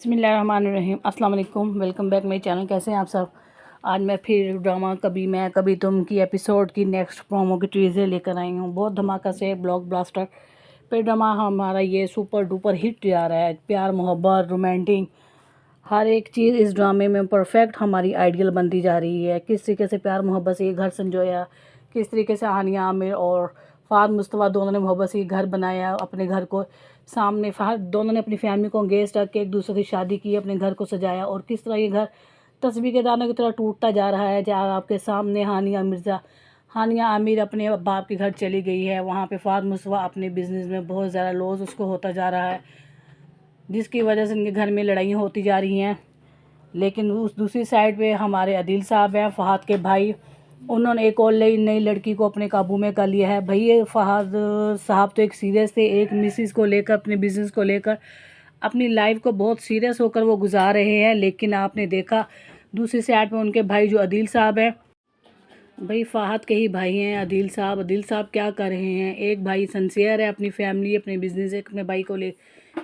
बिस्मिल्लाहिर्रहमानिर्रहीम अस्सलाम वालेकुम। वेलकम बैक मेरे चैनल। कैसे हैं आप सब। आज मैं फिर ड्रामा कभी मैं कभी तुम की एपिसोड की नेक्स्ट प्रोमो की टीज़र लेकर आई हूँ। बहुत धमाका से ब्लॉकबस्टर पे ड्रामा हमारा ये सुपर डुपर हिट जा रहा है। प्यार मोहब्बत रोमांटिक हर एक चीज़ इस ड्रामे में परफेक्ट हमारी आइडियल बनती जा रही है। किस तरीके से प्यार मोहब्बत से ये घर संजोया, किस तरीके से हानिया आमिर और फ़ाद मुस्तफ़ा दोनों ने मोहब्बत से घर बनाया। अपने घर को सामने फ़हद दोनों ने अपनी फैमिली को गेस्ट रख के एक दूसरे से शादी की, अपने घर को सजाया और किस तरह ये घर तस्बीह के दानों की तरह टूटता जा रहा है। जहाँ आपके सामने हानिया आमिर अपने बाप के घर चली गई है। वहाँ पे फ़ाद मुस्तफ़ा अपने बिज़नेस में बहुत ज़्यादा लॉस उसको होता जा रहा है, जिसकी वजह से उनके घर में लड़ाइयाँ होती जा रही हैं। लेकिन उस दूसरी साइड पे हमारे अदील साहब हैं, फ़हद के भाई। उन्होंने एक और नई लड़की को अपने काबू में कर लिया है। भाई ये फ़हद साहब तो एक सीरियस थे, एक मिसिस को लेकर अपने बिज़नेस को लेकर अपनी लाइफ को बहुत सीरियस होकर वो गुजार रहे हैं। लेकिन आपने देखा दूसरी साइड पे उनके भाई जो अदील साहब हैं, भाई फ़हद के ही भाई हैं अदील साहब क्या कर रहे हैं। एक भाई सिंसियर है अपनी फैमिली अपने बिज़नेस अपने भाई को ले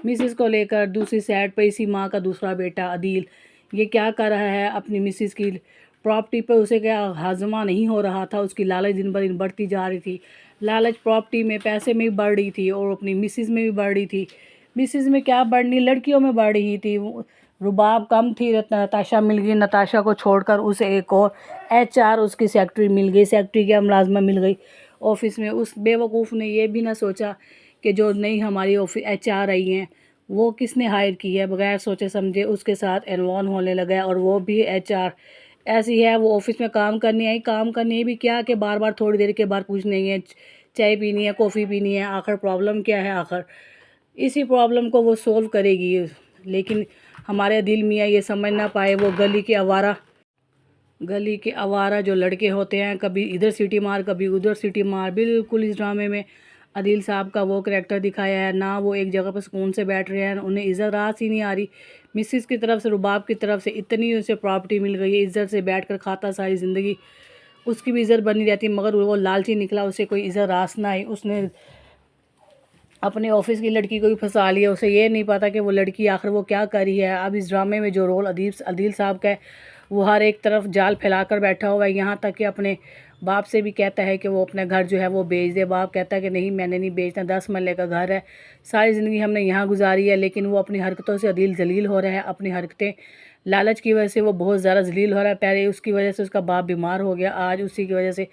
मिसिस को लेकर, दूसरी साइड पर इसी माँ का दूसरा बेटा अदील ये क्या कर रहा है अपनी मिसिस की प्रॉपर्टी पे उसे क्या हाजमा नहीं हो रहा था। उसकी लालच दिन ब दिन बढ़ती जा रही थी। लालच प्रॉपर्टी में पैसे में भी बढ़ रही थी और अपनी मिसिस में भी बढ़ रही थी। मिसिस में क्या बढ़नी, लड़कियों में बढ़ रही थी। रुबाब कम थी, नताशा मिल गई। नताशा को छोड़कर उसे एक और HR उसकी सेक्रेटरी मिल गई, सेक्रेटरी की मुलाजमा मिल गई ऑफिस में। उस बेवकूफ़ ने यह भी ना सोचा कि जो नई हमारी ऑफिस HR आई हैं वो किसने हायर की है। बगैर सोचे समझे उसके साथ इन्वॉल्व होने लगा और वो भी HR ऐसी है। वो ऑफिस में काम करनी भी क्या कि बार बार थोड़ी देर के बाद पूछनी है चाय पीनी है कॉफ़ी पीनी है। आखिर प्रॉब्लम क्या है, आखिर इसी प्रॉब्लम को वो सोल्व करेगी। लेकिन हमारे दिल मियाँ ये समझ ना पाए। वो गली के आवारा जो लड़के होते हैं, कभी इधर सीटी मार कभी उधर सीटी मार। बिल्कुल इस ड्रामे में अदील साहब का वो करैक्टर दिखाया है ना। वो एक जगह पर सुकून से बैठ रहे हैं, उन्हें इज़्ज़त रास ही नहीं आ रही। मिसिस की तरफ से रुबाब की तरफ से इतनी उसे प्रॉपर्टी मिल गई है, इज़्ज़त से बैठ कर खाता सारी ज़िंदगी उसकी भी इज़्ज़त बनी रहती, मगर वो लालची निकला, उसे कोई इज़्ज़त रास ना आई। उसने अपने ऑफिस की लड़की को भी फंसा लिया। उसे ये नहीं पता कि वो लड़की आखिर वो क्या कर रही है। अब इस ड्रामे में जो रोल अदील साहब का है वो हर एक तरफ जाल फैलाकर बैठा हुआ है। यहाँ तक कि अपने बाप से भी कहता है कि वो अपना घर जो है वो बेच दे। बाप कहता है कि नहीं मैंने नहीं बेचना, 10 मरले का घर है, सारी ज़िंदगी हमने यहाँ गुजारी है। लेकिन वो अपनी हरकतों से अदील जलील हो रहा है। अपनी हरकतें लालच की वजह से वो बहुत ज़्यादा जलील हो रहा है। पहले उसकी वजह से उसका बाप बीमार हो गया, आज उसी की वजह से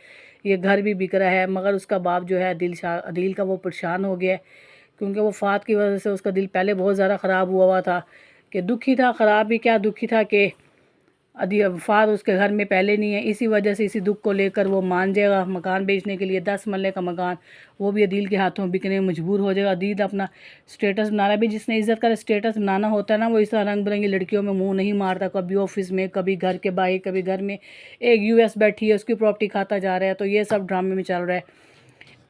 ये घर भी बिक रहा है। मगर उसका बाप जो है अदील का वो परेशान हो गया है, क्योंकि वो फ़ात की वजह से उसका दिल पहले बहुत ज़्यादा ख़राब हुआ था। कि दुखी था, ख़राब भी क्या दुखी था कि फ़ात उसके घर में पहले नहीं है। इसी वजह से इसी दुख को लेकर वो मान जाएगा मकान बेचने के लिए। 10 मरले का मकान वो भी अदील के हाथों बिकने में मजबूर हो जाएगा। अदील अपना स्टेटस बनाना भी, जिसने इज़्ज़त का स्टेटस बनाना होता है ना, वो इस तरह रंग बिरंगी लड़कियों में मुंह नहीं मारता। कभी ऑफिस में, कभी घर के बाहर, कभी घर में एक US बैठी है उसकी प्रॉपर्टी खाता जा रहा है। तो ये सब ड्रामे में चल रहा है।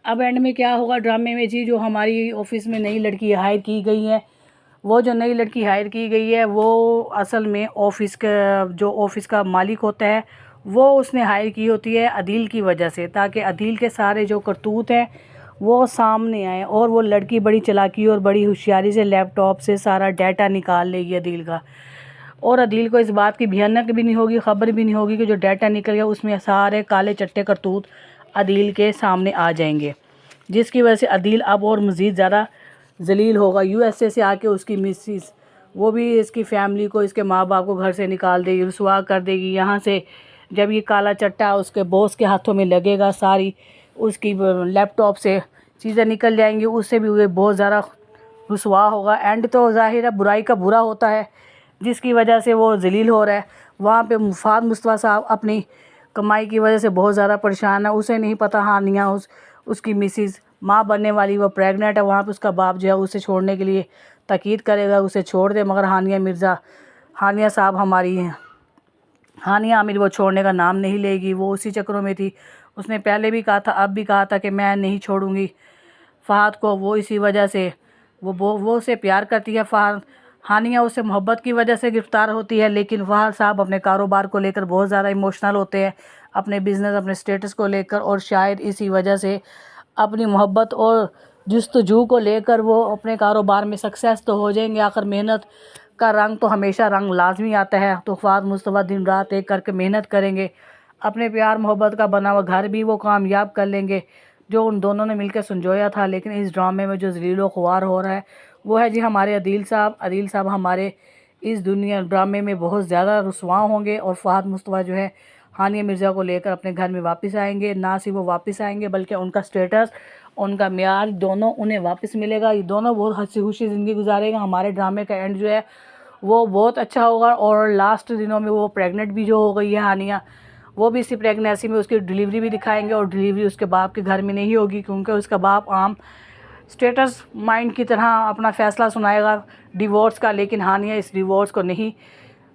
अब एंड में क्या होगा ड्रामे में जी, जो हमारी ऑफिस में नई लड़की हायर की गई है, वो जो नई लड़की हायर की गई है वो असल में ऑफिस का मालिक होता है, वो उसने हायर की होती है अदील की वजह से, ताकि अदील के सारे जो करतूत हैं वो सामने आए। और वो लड़की बड़ी चालाकी और बड़ी होशियारी से लैपटॉप से सारा डाटा निकाल लेगी अदील का। और अदील को इस बात की भयानक भी नहीं होगी, ख़बर भी नहीं होगी कि जो डाटा निकल गया उसमें सारे काले चट्टे करतूत अदील के सामने आ जाएंगे, जिसकी वजह से अदील अब और मज़ीद ज़्यादा जलील होगा। USA से आके उसकी मिसिस वो भी इसकी फैमिली को, इसके माँ बाप को घर से निकाल देगी, रुसवा कर देगी यहाँ से। जब ये काला चट्टा उसके बॉस के हाथों में लगेगा, सारी उसकी लैपटॉप से चीज़ें निकल जाएंगी, उससे भी वो बहुत ज़्यादा रुसवा होगा। एंड तो ज़ाहिर है बुराई का बुरा होता है, जिसकी वजह से वो जलील हो रहा है। वहाँ पे फ़ाद मुस्तफ़ा साहब अपनी कमाई की वजह से बहुत ज़्यादा परेशान है। उसे नहीं पता हानिया उसकी मिसिस माँ बनने वाली वो प्रेग्नेंट है। वहाँ पे उसका बाप जो है उसे छोड़ने के लिए ताकीद करेगा उसे छोड़ दे, मगर हानिया साहब हमारी हैं, हानिया आमिर वो छोड़ने का नाम नहीं लेगी। वो उसी चक्रों में थी, उसने पहले भी कहा था अब भी कहा था कि मैं नहीं छोड़ूंगी फ़हद को। वो इसी वजह से वो उसे प्यार करती है। हानिया उससे मोहब्बत की वजह से गिरफ़्तार होती है। लेकिन फ़हद साहब अपने कारोबार को लेकर बहुत ज़्यादा इमोशनल होते हैं, अपने बिज़नेस अपने स्टेटस को लेकर, और शायद इसी वजह से अपनी मोहब्बत और जुस्तजू को लेकर वो अपने कारोबार में सक्सेस तो हो जाएंगे। आखिर मेहनत का रंग तो हमेशा रंग लाजमी आता है। तो फ़हद मुस्तफ़ा दिन रात एक करके मेहनत करेंगे, अपने प्यार मोहब्बत का बना हुआ घर भी वो कामयाब कर लेंगे जो उन दोनों ने मिलकर संजोया था। लेकिन इस ड्रामे में जो ज़लील ख्वार हो रहा है वो है जी हमारे अदील साहब। अदील साहब हमारे इस दुनिया ड्रामे में बहुत ज़्यादा रुसवा होंगे और फ़हद मुस्तफ़ा जो है हानिया मिर्ज़ा को लेकर अपने घर में वापस आएंगे। ना सिर्फ वो वापस आएंगे बल्कि उनका स्टेटस, उनका म्यार दोनों उन्हें वापस मिलेगा। ये दोनों बहुत हंसी खुशी ज़िंदगी गुजारेगा। हमारे ड्रामे का एंड जो है वो बहुत अच्छा होगा। और लास्ट दिनों में वो प्रेग्नेंट भी जो हो गई है हानिया, वो भी इसी प्रेगनेंसी में उसकी डिलीवरी भी दिखाएंगे। और डिलीवरी उसके बाप के घर में नहीं होगी क्योंकि उसका बाप आम स्टेटस माइंड की तरह अपना फ़ैसला सुनाएगा डिवोर्स का। लेकिन हानिया इस डिवोर्स को नहीं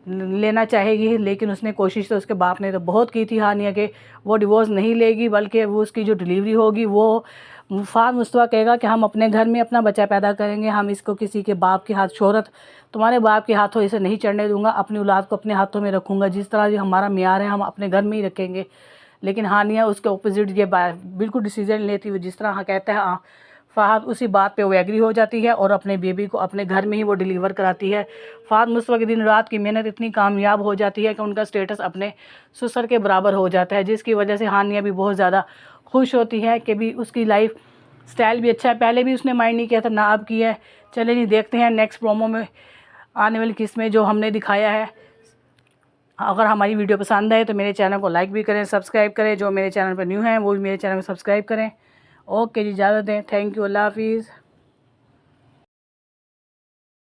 लेना चाहेगी। लेकिन उसने कोशिश तो उसके बाप ने तो बहुत की थी हानिया के वो डिवोर्स नहीं लेगी, बल्कि वो उसकी जो डिलीवरी होगी वो फ़हद मुस्तफ़ा कहेगा कि हम अपने घर में अपना बच्चा पैदा करेंगे, हम इसको किसी के बाप के हाथ, शोहरत तुम्हारे बाप के हाथों इसे नहीं चढ़ने दूंगा, अपनी औलाद को अपने हाथों में रखूँगा, जिस तरह जो हमारा म्यार है हम अपने घर में ही रखेंगे। लेकिन हानिया उसके ऑपोजिट ये बिल्कुल डिसीजन लेती हुई जिस तरह कहता है फ़हद उसी बात पे वो एग्री हो जाती है और अपने बेबी को अपने घर में ही वो डिलीवर कराती है। फ़हद मुस्तफ़ा की दिन रात की मेहनत इतनी कामयाब हो जाती है कि उनका स्टेटस अपने ससुर के बराबर हो जाता है, जिसकी वजह से हानिया भी बहुत ज़्यादा खुश होती है कि भी उसकी लाइफ स्टाइल भी अच्छा है। पहले भी उसने माइंड नहीं किया था, ना अब किया है। चले नहीं देखते हैं नेक्स्ट प्रोमो में आने वाली किस्त में जो हमने दिखाया है। अगर हमारी वीडियो पसंद आए तो मेरे चैनल को लाइक भी करें, सब्सक्राइब करें। जो मेरे चैनल पर न्यू हैं वो भी मेरे चैनल को सब्सक्राइब करें। ओके जी, इजाज़त दें। थैंक यू, अल्लाह हाफिज़।